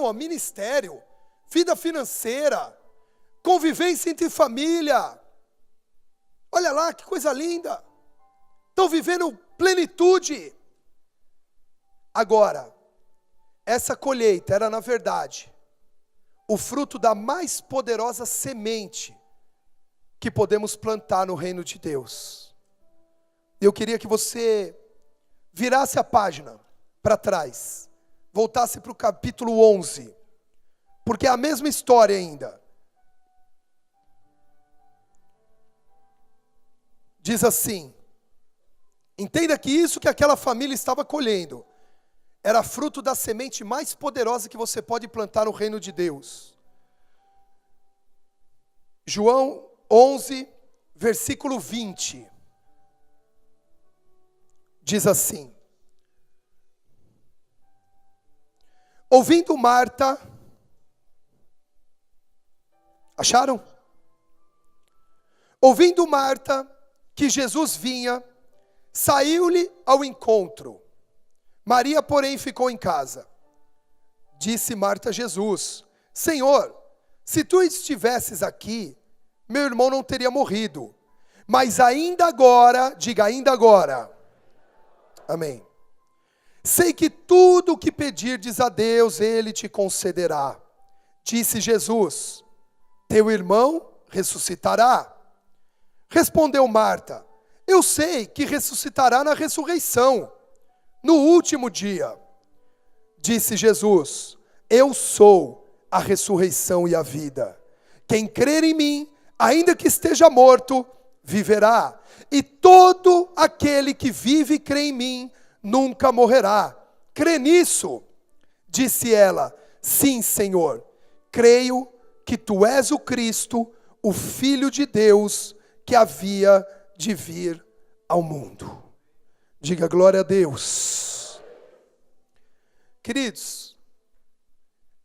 ó, ministério, vida financeira, convivência entre família. Olha lá que coisa linda. Estão vivendo plenitude. Agora, essa colheita era, na verdade, o fruto da mais poderosa semente que podemos plantar no reino de Deus. Eu queria que você virasse a página para trás, voltasse para o capítulo 11, porque é a mesma história ainda. Diz assim: entenda que isso que aquela família estava colhendo era fruto da semente mais poderosa que você pode plantar no reino de Deus. João 11, versículo 20. Diz assim: ouvindo Marta, acharam? Ouvindo Marta que Jesus vinha, saiu-lhe ao encontro. Maria, porém, ficou em casa. Disse Marta a Jesus: Senhor, se tu estivesses aqui, meu irmão não teria morrido. Mas ainda agora, diga ainda agora. Amém. Sei que tudo o que pedirdes a Deus, Ele te concederá. Disse Jesus: teu irmão ressuscitará. Respondeu Marta: eu sei que ressuscitará na ressurreição, no último dia. Disse Jesus: eu sou a ressurreição e a vida. Quem crer em mim, ainda que esteja morto, viverá. E todo aquele que vive e crê em mim, nunca morrerá. Crê nisso? Disse ela: sim, Senhor. Creio que tu és o Cristo, o Filho de Deus, que havia de vir ao mundo. Diga glória a Deus. Queridos,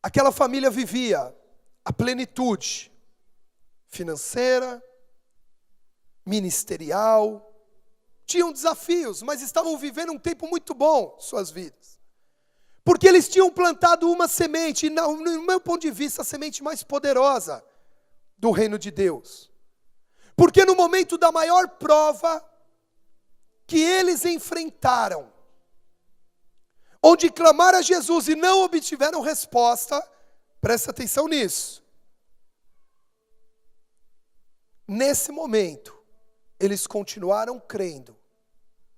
aquela família vivia a plenitude financeira, ministerial, tinham desafios, mas estavam vivendo um tempo muito bom em suas vidas. Porque eles tinham plantado uma semente, e no meu ponto de vista, a semente mais poderosa do reino de Deus. Porque no momento da maior prova que eles enfrentaram, onde clamaram a Jesus e não obtiveram resposta, presta atenção nisso. Nesse momento, eles continuaram crendo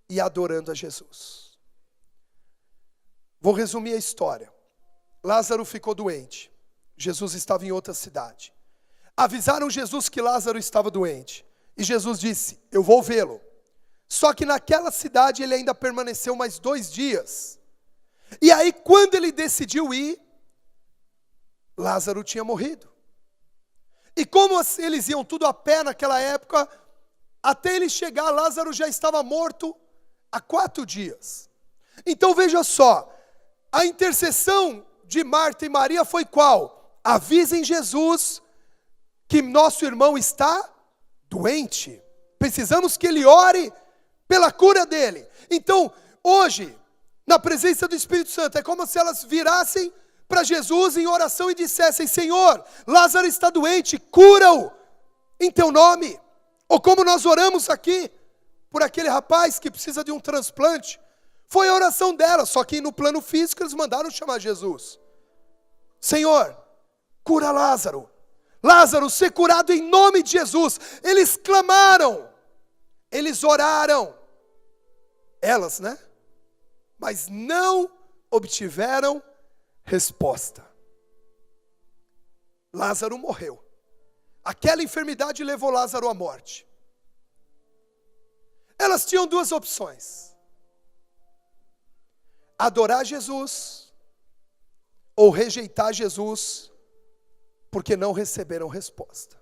e adorando a Jesus. Vou resumir a história. Lázaro ficou doente. Jesus estava em outra cidade. Avisaram Jesus que Lázaro estava doente. E Jesus disse: eu vou vê-lo. Só que naquela cidade ele ainda permaneceu mais 2 dias. E aí, quando ele decidiu ir, Lázaro tinha morrido. E como eles iam tudo a pé naquela época, até ele chegar, Lázaro já estava morto há 4 dias. Então veja só, a intercessão de Marta e Maria foi qual? Avisem Jesus que nosso irmão está doente. Precisamos que ele ore pela cura dele. Então, hoje, na presença do Espírito Santo, é como se elas virassem para Jesus em oração e dissessem: Senhor, Lázaro está doente, cura-o em teu nome. Ou como nós oramos aqui por aquele rapaz que precisa de um transplante. Foi a oração dela, só que no plano físico eles mandaram chamar Jesus. Senhor, cura Lázaro. Lázaro, ser curado em nome de Jesus. Eles clamaram, eles oraram. Elas, né? Mas não obtiveram resposta. Lázaro morreu. Aquela enfermidade levou Lázaro à morte. Elas tinham 2 opções: adorar Jesus ou rejeitar Jesus, porque não receberam resposta.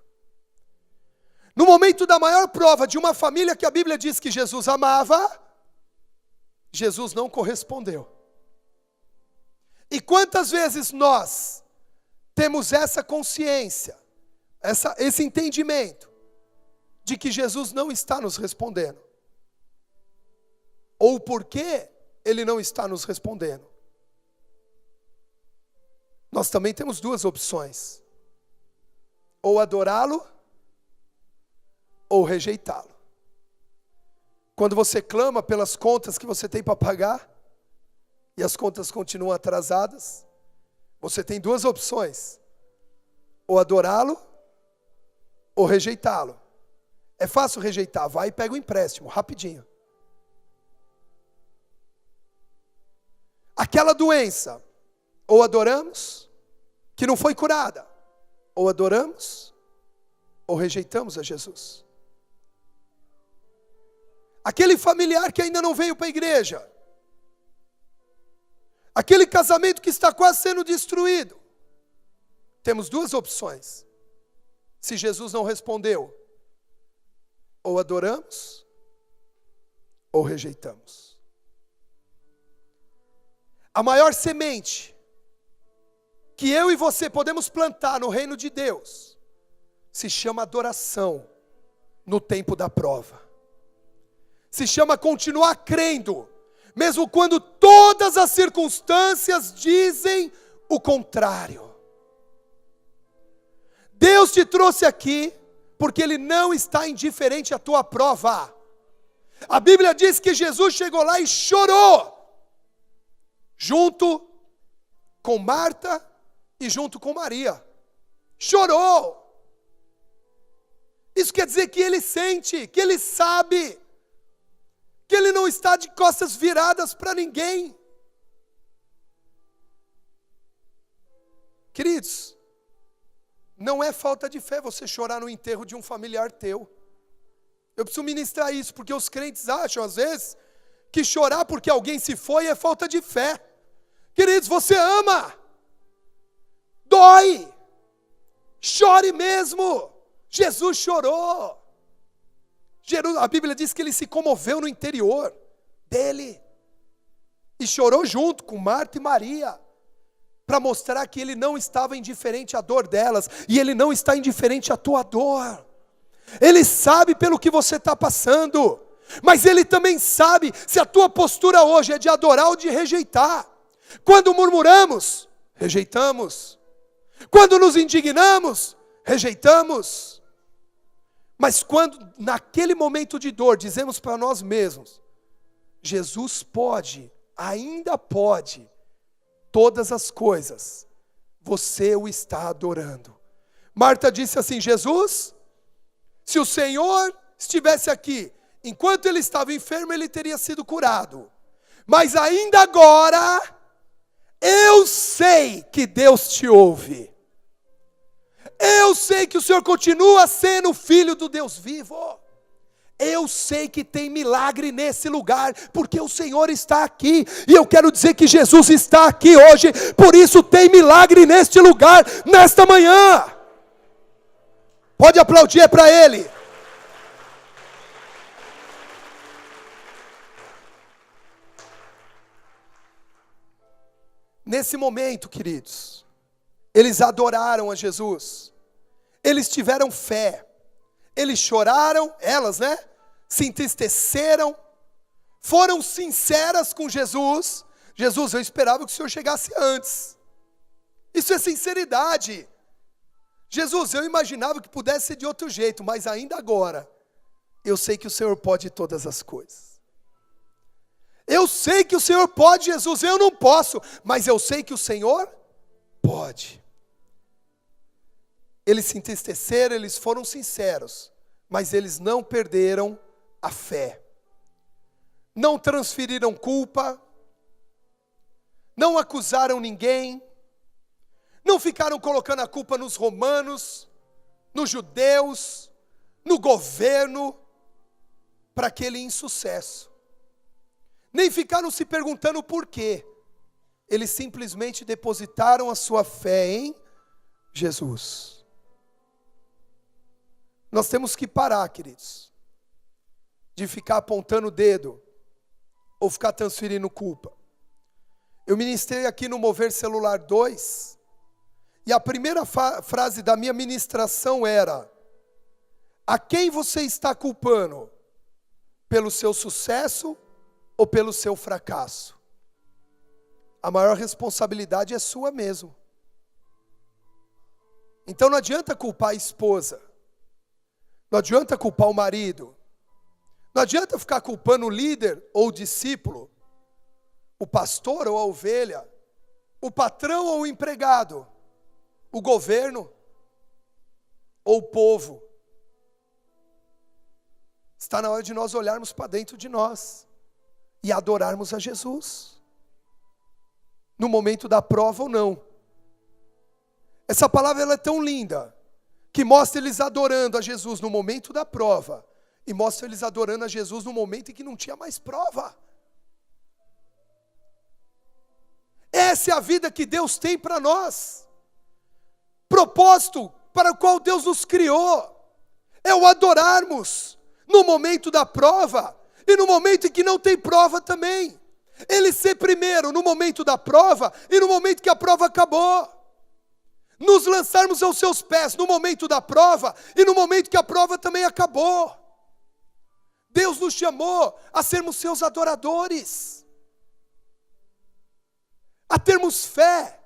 No momento da maior prova de uma família que a Bíblia diz que Jesus amava, Jesus não correspondeu. E quantas vezes nós temos essa consciência, esse entendimento de que Jesus não está nos respondendo? Ou por que ele não está nos respondendo? Nós também temos 2 opções: ou adorá-lo, ou rejeitá-lo. Quando você clama pelas contas que você tem para pagar, e as contas continuam atrasadas, você tem 2 opções: ou adorá-lo, ou rejeitá-lo. É fácil rejeitar, vai e pega o empréstimo, rapidinho. Aquela doença, ou adoramos, que não foi curada, ou adoramos, ou rejeitamos a Jesus. Aquele familiar que ainda não veio para a igreja, aquele casamento que está quase sendo destruído, temos 2 opções. Se Jesus não respondeu, ou adoramos, ou rejeitamos. A maior semente que eu e você podemos plantar no reino de Deus se chama adoração no tempo da prova. Se chama continuar crendo, mesmo quando todas as circunstâncias dizem o contrário. Deus te trouxe aqui porque Ele não está indiferente à tua prova. A Bíblia diz que Jesus chegou lá e chorou, junto com Marta e junto com Maria. Chorou. Isso quer dizer que Ele sente, que Ele sabe, que Ele não está de costas viradas para ninguém. Queridos, não é falta de fé você chorar no enterro de um familiar teu. Eu preciso ministrar isso, porque os crentes acham, às vezes, que chorar porque alguém se foi é falta de fé. Queridos, você ama. Dói. Chore mesmo. Jesus chorou. A Bíblia diz que Ele se comoveu no interior dele. E chorou junto com Marta e Maria, para mostrar que Ele não estava indiferente à dor delas, e Ele não está indiferente à tua dor. Ele sabe pelo que você está passando, mas Ele também sabe se a tua postura hoje é de adorar ou de rejeitar. Quando murmuramos, rejeitamos. Quando nos indignamos, rejeitamos. Mas quando naquele momento de dor dizemos para nós mesmos: Jesus pode, ainda pode, todas as coisas, você o está adorando. Marta disse assim: Jesus, se o Senhor estivesse aqui, enquanto ele estava enfermo, ele teria sido curado. Mas ainda agora, eu sei que Deus te ouve. Eu sei que o Senhor continua sendo o Filho do Deus vivo. Eu sei que tem milagre nesse lugar, porque o Senhor está aqui, e eu quero dizer que Jesus está aqui hoje, por isso tem milagre neste lugar, nesta manhã. Pode aplaudir para Ele. Nesse momento, queridos, eles adoraram a Jesus, eles tiveram fé, eles choraram, elas, né? Se entristeceram, foram sinceras com Jesus. Jesus, eu esperava que o Senhor chegasse antes. Isso é sinceridade. Jesus, eu imaginava que pudesse ser de outro jeito, mas ainda agora, eu sei que o Senhor pode todas as coisas. Eu sei que o Senhor pode, Jesus, eu não posso, mas eu sei que o Senhor pode. Eles se entristeceram, eles foram sinceros, mas eles não perderam a fé. Não transferiram culpa, não acusaram ninguém, não ficaram colocando a culpa nos romanos, nos judeus, no governo, para aquele insucesso. Nem ficaram se perguntando por quê. Eles simplesmente depositaram a sua fé em Jesus. Nós temos que parar, queridos, de ficar apontando o dedo, ou ficar transferindo culpa. Eu ministrei aqui no Mover Celular 2, e a primeira frase da minha ministração era: a quem você está culpando? Pelo seu sucesso ou pelo seu fracasso? A maior responsabilidade é sua mesmo. Então não adianta culpar a esposa, não adianta culpar o marido, não adianta ficar culpando o líder ou o discípulo, o pastor ou a ovelha, o patrão ou o empregado, o governo ou o povo. Está na hora de nós olharmos para dentro de nós e adorarmos a Jesus, no momento da prova ou não. Essa palavra ela é tão linda, que mostra eles adorando a Jesus no momento da prova, e mostra eles adorando a Jesus no momento em que não tinha mais prova. Essa é a vida que Deus tem para nós, propósito para o qual Deus nos criou, é o adorarmos no momento da prova, e no momento em que não tem prova também. Ele ser primeiro no momento da prova e no momento que a prova acabou. Nos lançarmos aos seus pés no momento da prova e no momento que a prova também acabou. Deus nos chamou a sermos seus adoradores, a termos fé,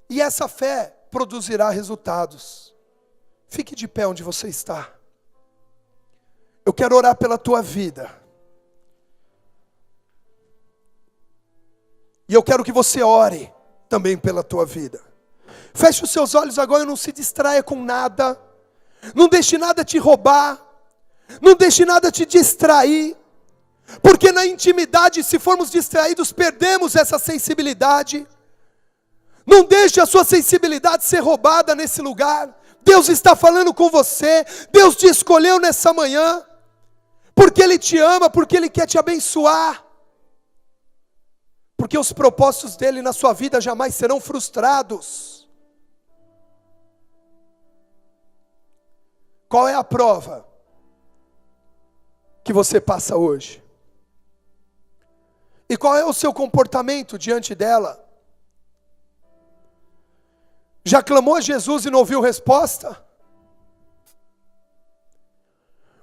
e essa fé produzirá resultados. Fique de pé onde você está. Eu quero orar pela tua vida. E eu quero que você ore também pela tua vida. Feche os seus olhos agora e não se distraia com nada. Não deixe nada te roubar. Não deixe nada te distrair. Porque na intimidade, se formos distraídos, perdemos essa sensibilidade. Não deixe a sua sensibilidade ser roubada nesse lugar. Deus está falando com você. Deus te escolheu nessa manhã. Porque Ele te ama, porque Ele quer te abençoar. Porque os propósitos dele na sua vida jamais serão frustrados. Qual é a prova que você passa hoje? E qual é o seu comportamento diante dela? Já clamou a Jesus e não ouviu resposta?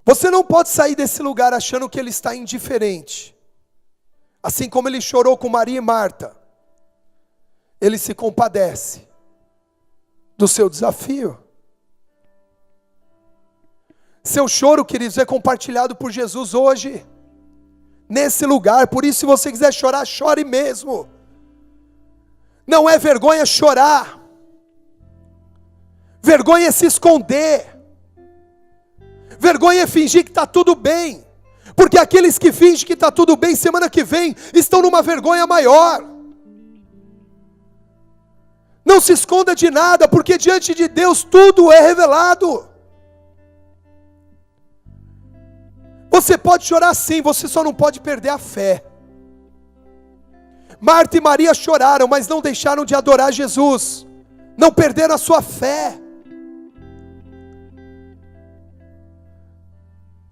Você não pode sair desse lugar achando que ele está indiferente. Assim como ele chorou com Maria e Marta, ele se compadece do seu desafio. Seu choro, queridos, é compartilhado por Jesus hoje, nesse lugar. Por isso, se você quiser chorar, chore mesmo. Não é vergonha chorar. Vergonha é se esconder. Vergonha é fingir que está tudo bem. Porque aqueles que fingem que está tudo bem, semana que vem, estão numa vergonha maior. Não se esconda de nada, porque diante de Deus tudo é revelado. Você pode chorar sim, você só não pode perder a fé. Marta e Maria choraram, mas não deixaram de adorar Jesus. Não perderam a sua fé.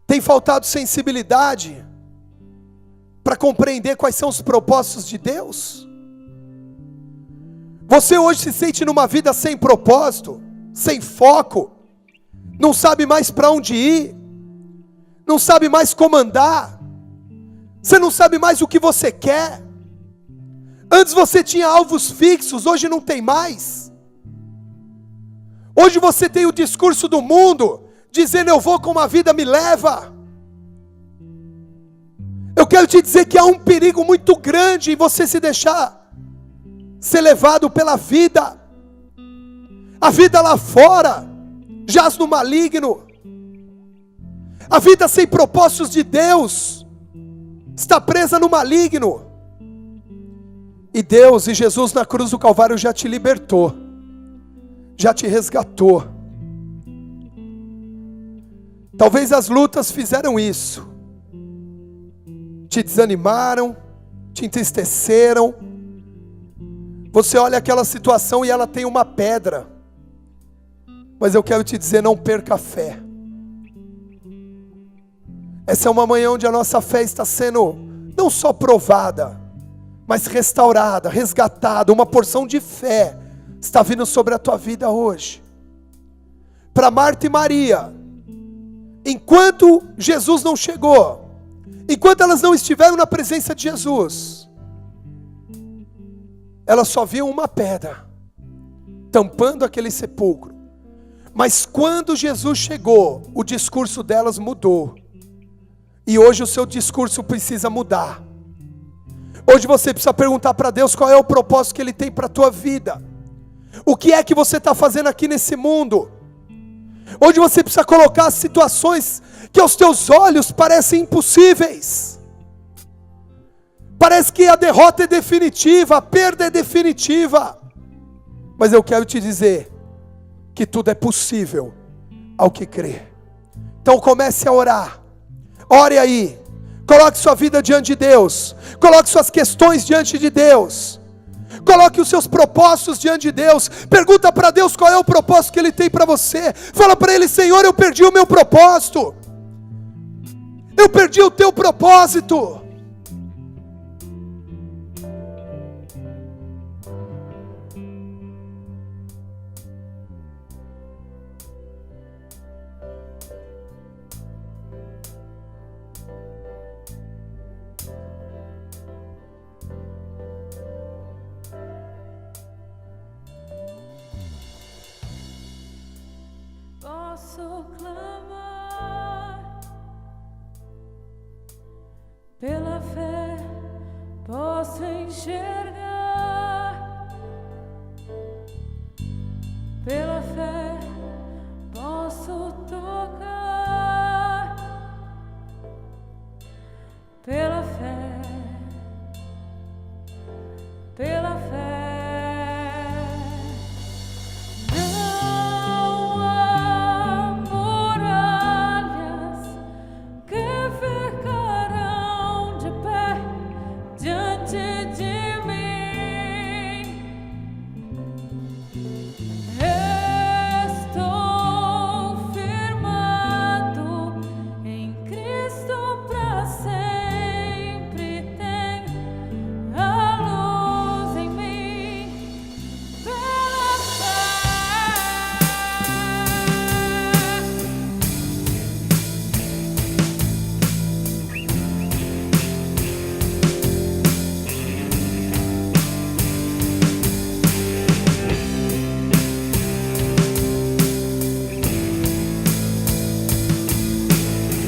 Tem faltado sensibilidade para compreender quais são os propósitos de Deus? Você hoje se sente numa vida sem propósito, sem foco, não sabe mais para onde ir, não sabe mais como andar, você não sabe mais o que você quer. Antes você tinha alvos fixos, hoje não tem mais. Hoje você tem o discurso do mundo, dizendo eu vou como a vida me leva. Eu quero te dizer que há um perigo muito grande em você se deixar ser levado pela vida. A vida lá fora jaz no maligno. A vida sem propósitos de Deus está presa no maligno. E Deus e Jesus na cruz do Calvário já te libertou, já te resgatou. Talvez as lutas fizeram isso, te desanimaram, te entristeceram. Você olha aquela situação e ela tem uma pedra, mas eu quero te dizer, não perca a fé. Essa é uma manhã onde a nossa fé está sendo não só provada, mas restaurada, resgatada. Uma porção de fé está vindo sobre a tua vida hoje. Para Marta e Maria, enquanto Jesus não chegou, enquanto elas não estiveram na presença de Jesus, elas só viam uma pedra tampando aquele sepulcro. Mas quando Jesus chegou, o discurso delas mudou. E hoje o seu discurso precisa mudar. Hoje você precisa perguntar para Deus qual é o propósito que Ele tem para a tua vida. O que é que você está fazendo aqui nesse mundo? Hoje você precisa colocar as situações que aos teus olhos parecem impossíveis. Parece que a derrota é definitiva, a perda é definitiva. Mas eu quero te dizer que tudo é possível ao que crê. Então comece a orar. Ore aí. Coloque sua vida diante de Deus. Coloque suas questões diante de Deus. Coloque os seus propósitos diante de Deus. Pergunta para Deus qual é o propósito que Ele tem para você. Fala para Ele: Senhor, eu perdi o meu propósito. Eu perdi o teu propósito. Posso clamar pela fé, posso enxergar pela fé, posso tocar pela fé, pela fé.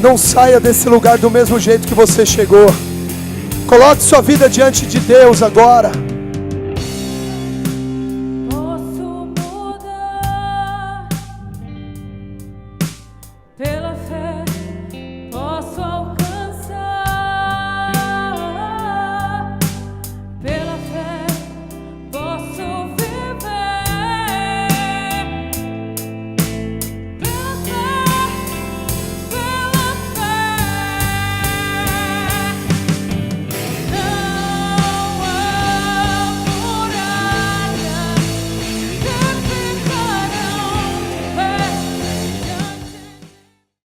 Não saia desse lugar do mesmo jeito que você chegou. Coloque sua vida diante de Deus agora.